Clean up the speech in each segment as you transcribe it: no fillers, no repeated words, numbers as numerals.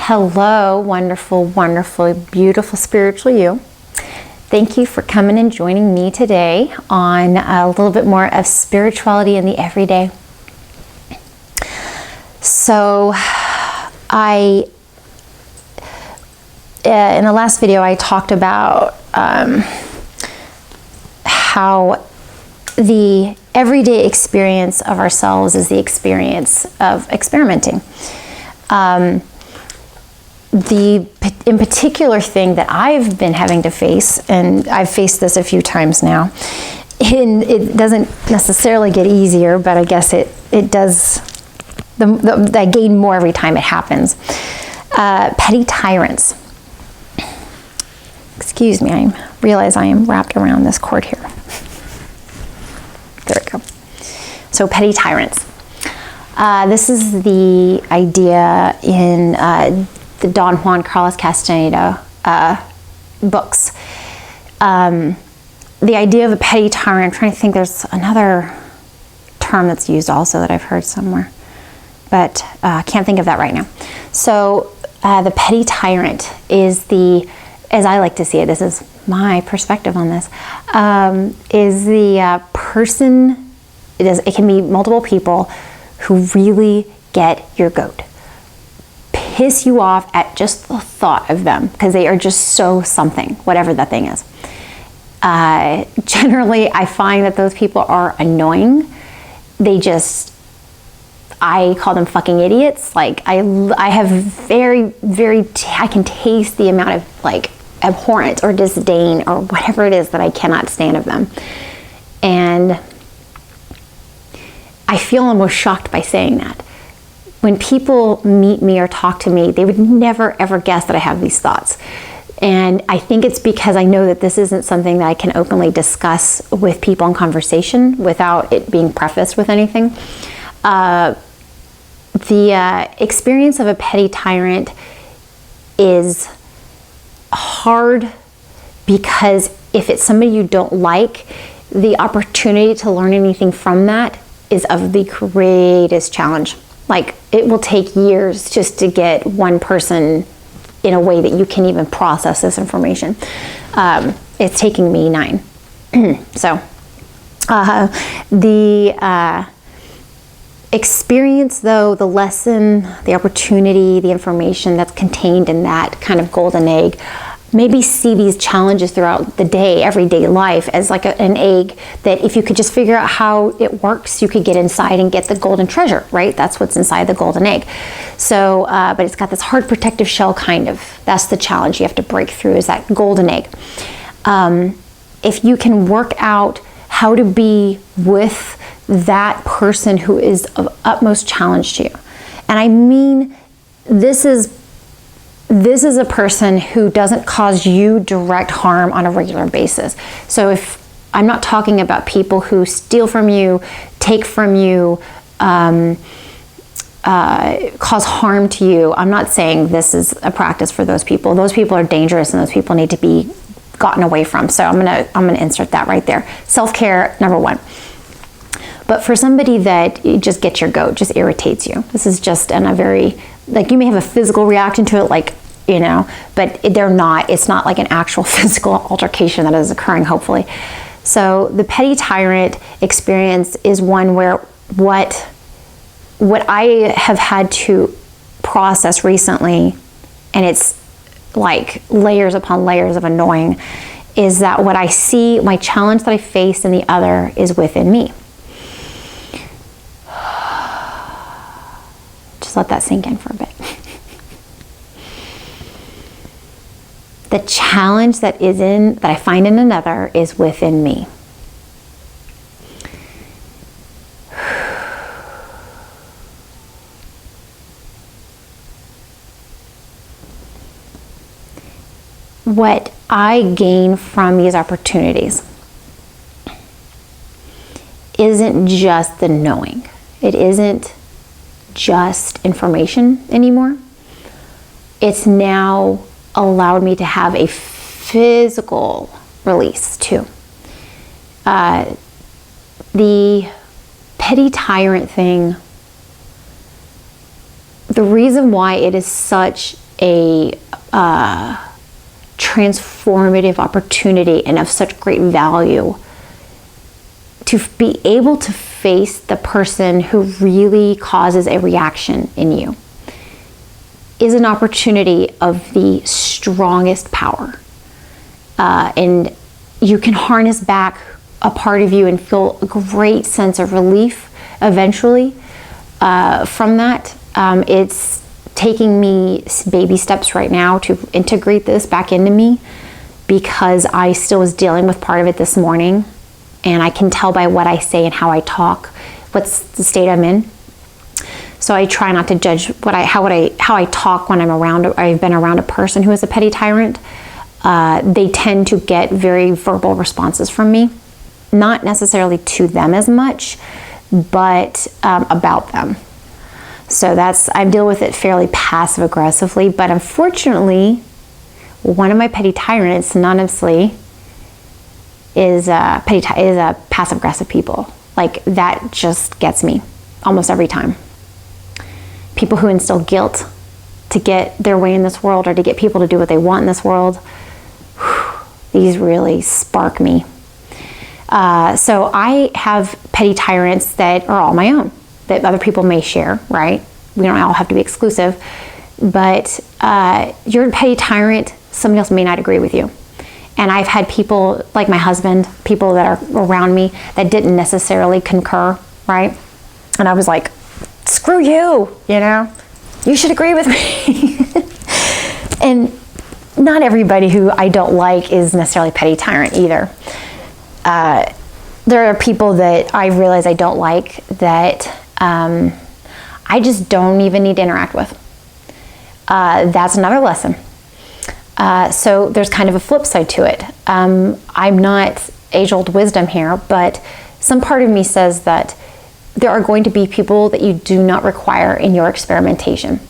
Hello, wonderful, wonderful, beautiful spiritual you. Thank you for coming and joining me today on a little bit more of spirituality in the everyday. So in the last video, I talked about how the everyday experience of ourselves is the experience of experimenting. The in particular thing that I've been having to face, and I've faced this a few times now, and it doesn't necessarily get easier, but I guess it does, I gain more every time it happens. Petty tyrants. Excuse me, I realize I am wrapped around this cord here. There we go. So petty tyrants. This is the idea in the Don Juan Carlos Castaneda books. The idea of a petty tyrant, I'm trying to think, there's another term that's used also that I've heard somewhere, but I can't think of that right now. So the petty tyrant is the, as I like to see it, this is my perspective on this, is the person, it can be multiple people who really get your goat, piss you off at just the thought of them because they are just so something, whatever that thing is. Generally, I find that those people are annoying. I call them fucking idiots. Like I have I can taste the amount of like abhorrence or disdain or whatever it is that I cannot stand of them. And I feel almost shocked by saying that. When people meet me or talk to me, they would never ever guess that I have these thoughts. And I think it's because I know that this isn't something that I can openly discuss with people in conversation without it being prefaced with anything. The experience of a petty tyrant is hard because if it's somebody you don't like, the opportunity to learn anything from that is of the greatest challenge. Like it will take years just to get one person in a way that you can even process this information. It's taking me 9. So the experience though, the lesson, the opportunity, the information that's contained in that kind of golden egg, maybe see these challenges throughout the day, everyday life as like an egg that if you could just figure out how it works, you could get inside and get the golden treasure, right? That's what's inside the golden egg. So, but it's got this hard protective shell kind of, that's the challenge you have to break through is that golden egg. If you can work out how to be with that person who is of utmost challenge to you. And I mean, this is a person who doesn't cause you direct harm on a regular basis. So if I'm not talking about people who steal from you, take from you, cause harm to you, I'm not saying this is a practice for those people. Those people are dangerous and those people need to be gotten away from. So I'm gonna insert that right there. Self-care, number 1. But for somebody that just gets your goat, just irritates you. This is just in a very, like you may have a physical reaction to it, like, you know, but it's not like an actual physical altercation that is occurring, hopefully. So the petty tyrant experience is one where what I have had to process recently, and it's like layers upon layers of annoying, is that what I see, my challenge that I face in the other is within me. Just let that sink in for a bit. The challenge that I find in another is within me. What I gain from these opportunities isn't just the knowing. It isn't just information anymore. It's now allowed me to have a physical release too. The petty tyrant thing, the reason why it is such a transformative opportunity and of such great value to be able to face the person who really causes a reaction in you is an opportunity of the strongest power. And you can harness back a part of you and feel a great sense of relief eventually from that. It's taking me baby steps right now to integrate this back into me, because I still was dealing with part of it this morning, and I can tell by what I say and how I talk what's the state I'm in. So I try not to judge how I talk when I've been around a person who is a petty tyrant. They tend to get very verbal responses from me, not necessarily to them as much, but about them. So I deal with it fairly passive aggressively, but unfortunately, one of my petty tyrants synonymously is passive aggressive people. Like, that just gets me almost every time. People who instill guilt to get their way in this world, or to get people to do what they want in this world, these really spark me. So I have petty tyrants that are all my own, that other people may share, right? We don't all have to be exclusive, but you're a petty tyrant, somebody else may not agree with you. And I've had people, like my husband, people that are around me that didn't necessarily concur, right? And I was like, screw you, you should agree with me. And not everybody who I don't like is necessarily a petty tyrant either. There are people that I realize I don't like that I just don't even need to interact with. That's another lesson. So there's kind of a flip side to it. I'm not age-old wisdom here, but some part of me says that there are going to be people that you do not require in your experimentation,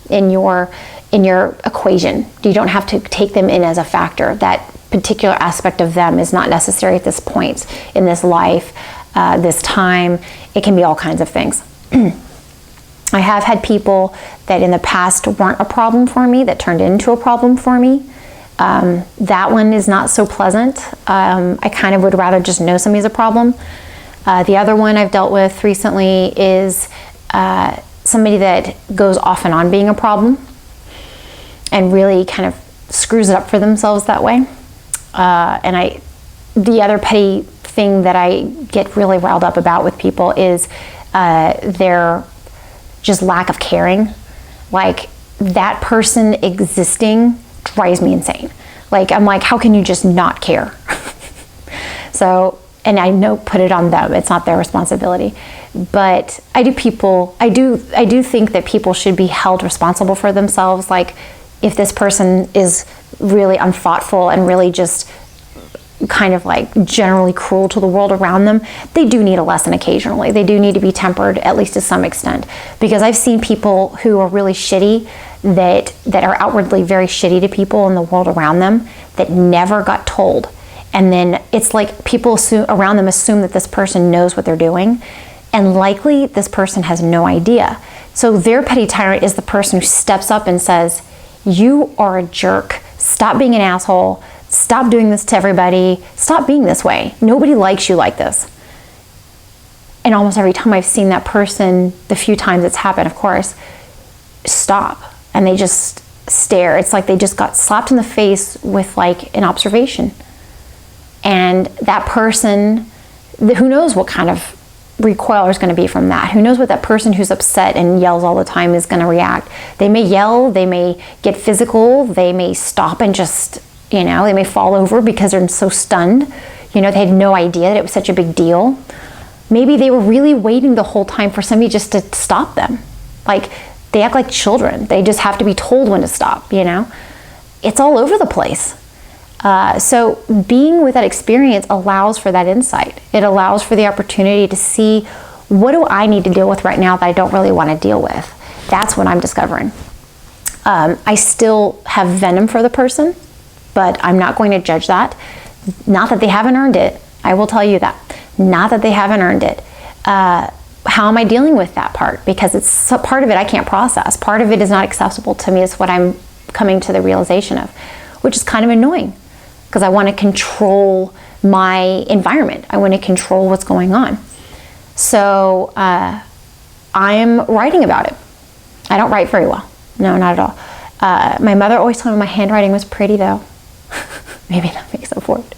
in your equation. You don't have to take them in as a factor. That particular aspect of them is not necessary at this point in this life, this time. It can be all kinds of things. I have had people that in the past weren't a problem for me that turned into a problem for me. That one is not so pleasant. I kind of would rather just know somebody's a problem. The other one I've dealt with recently is somebody that goes off and on being a problem and really kind of screws it up for themselves that way. The other petty thing that I get really riled up about with people is their just lack of caring. Like, that person existing drives me insane. Like, I'm like, how can you just not care? So, and I know, put it on them. It's not their responsibility. But I do think that people should be held responsible for themselves. Like, if this person is really unthoughtful and really just kind of like generally cruel to the world around them, they do need a lesson occasionally. They do need to be tempered, at least to some extent. Because I've seen people who are really shitty, that are outwardly very shitty to people in the world around them, that never got told. And then it's like people around them assume that this person knows what they're doing, and likely this person has no idea. So their petty tyrant is the person who steps up and says, you are a jerk. Stop being an asshole. Stop doing this to everybody. Stop being this way. Nobody likes you like this. And almost every time I've seen that person, the few times it's happened, of course, stop. And they just stare. It's like they just got slapped in the face with like an observation. And that person, who knows what kind of recoil is going to be from that? Who knows what that person who's upset and yells all the time is going to react? They may yell, they may get physical, they may stop and just, they may fall over because they're so stunned. They had no idea that it was such a big deal. Maybe they were really waiting the whole time for somebody just to stop them. Like, they act like children. They just have to be told when to stop, It's all over the place. So being with that experience allows for that insight. It allows for the opportunity to see, what do I need to deal with right now that I don't really want to deal with? That's what I'm discovering. I still have venom for the person, but I'm not going to judge that. Not that they haven't earned it. I will tell you that. Not that they haven't earned it. How am I dealing with that part? Because it's part of it I can't process. Part of it is not accessible to me. It's what I'm coming to the realization of, which is kind of annoying because I want to control my environment. I want to control what's going on. So I am writing about it. I don't write very well. No, not at all. My mother always told me my handwriting was pretty, though. Maybe that makes up for it.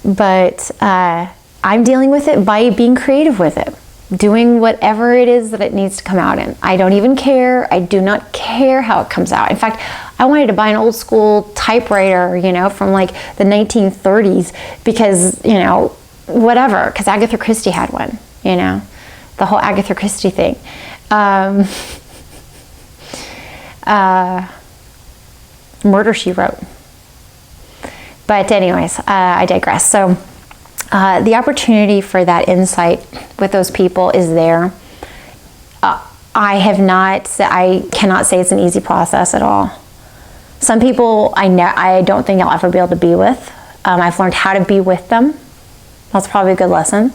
But I'm dealing with it by being creative with it, doing whatever it is that it needs to come out in. I don't even care. I do not care how it comes out. In fact, I wanted to buy an old school typewriter, from like the 1930s because, whatever, because Agatha Christie had one, the whole Agatha Christie thing. Murder, She Wrote. But anyways, I digress. So the opportunity for that insight with those people is there. I cannot say it's an easy process at all. Some people I don't think I'll ever be able to be with. I've learned how to be with them. That's probably a good lesson.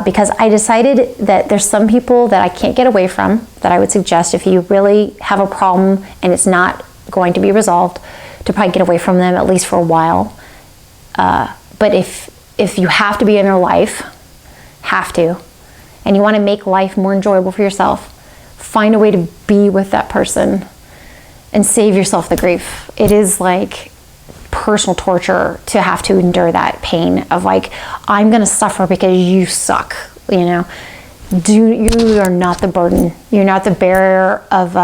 Because I decided that there's some people that I can't get away from, that I would suggest if you really have a problem and it's not going to be resolved, to probably get away from them at least for a while. But if you have to be in their life, and you want to make life more enjoyable for yourself, find a way to be with that person and save yourself the grief. It is like personal torture to have to endure that pain of like, I'm going to suffer because you suck, You are not the burden. You're not the bearer of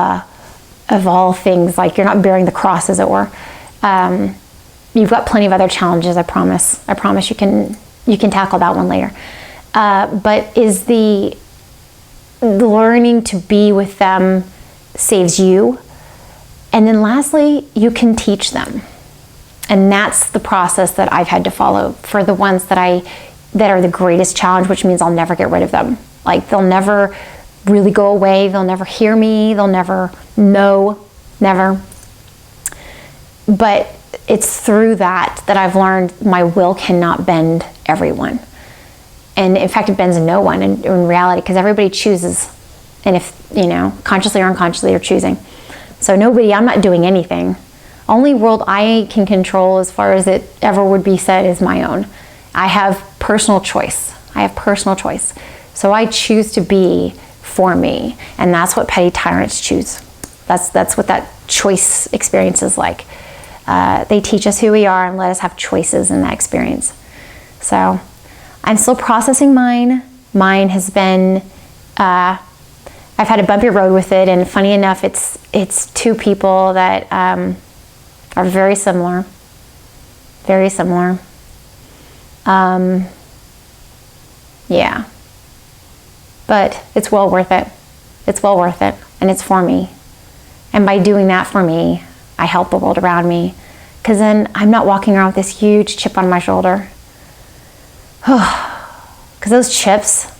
all things. Like, you're not bearing the cross, as it were. You've got plenty of other challenges, I promise. I promise you can tackle that one later. But is the learning to be with them saves you. And then lastly, you can teach them. And that's the process that I've had to follow for the ones that are the greatest challenge, which means I'll never get rid of them. Like, they'll never really go away. They'll never hear me. They'll never know, never. But it's through that I've learned my will cannot bend everyone. And in fact, it bends no one in reality, because everybody chooses. And if, consciously or unconsciously, you're choosing. So I'm not doing anything. Only world I can control, as far as it ever would be said, is my own. I have personal choice. So I choose to be for me. And that's what petty tyrants choose. That's what that choice experience is like. They teach us who we are and let us have choices in that experience. So I'm still processing mine. Mine has been, I've had a bumpy road with it, and funny enough, it's two people that are very similar. Very similar. Yeah. But it's well worth it. It's well worth it, and it's for me. And by doing that for me, I help the world around me, because then I'm not walking around with this huge chip on my shoulder. Because those chips,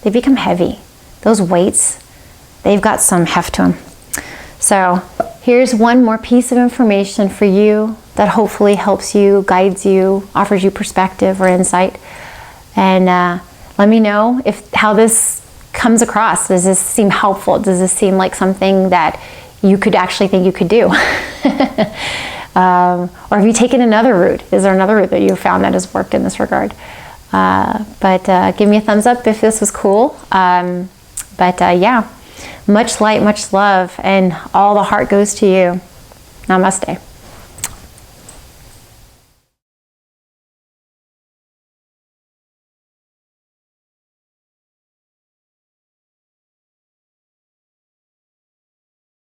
they become heavy. Those weights, they've got some heft to them. So here's one more piece of information for you that hopefully helps you, guides you, offers you perspective or insight. And let me know how this comes across. Does this seem helpful? Does this seem like something that you could actually think you could do? Or have you taken another route? Is there another route that you found that has worked in this regard? But give me a thumbs up if this was cool. Yeah, much light, much love, and all the heart goes to you. Namaste.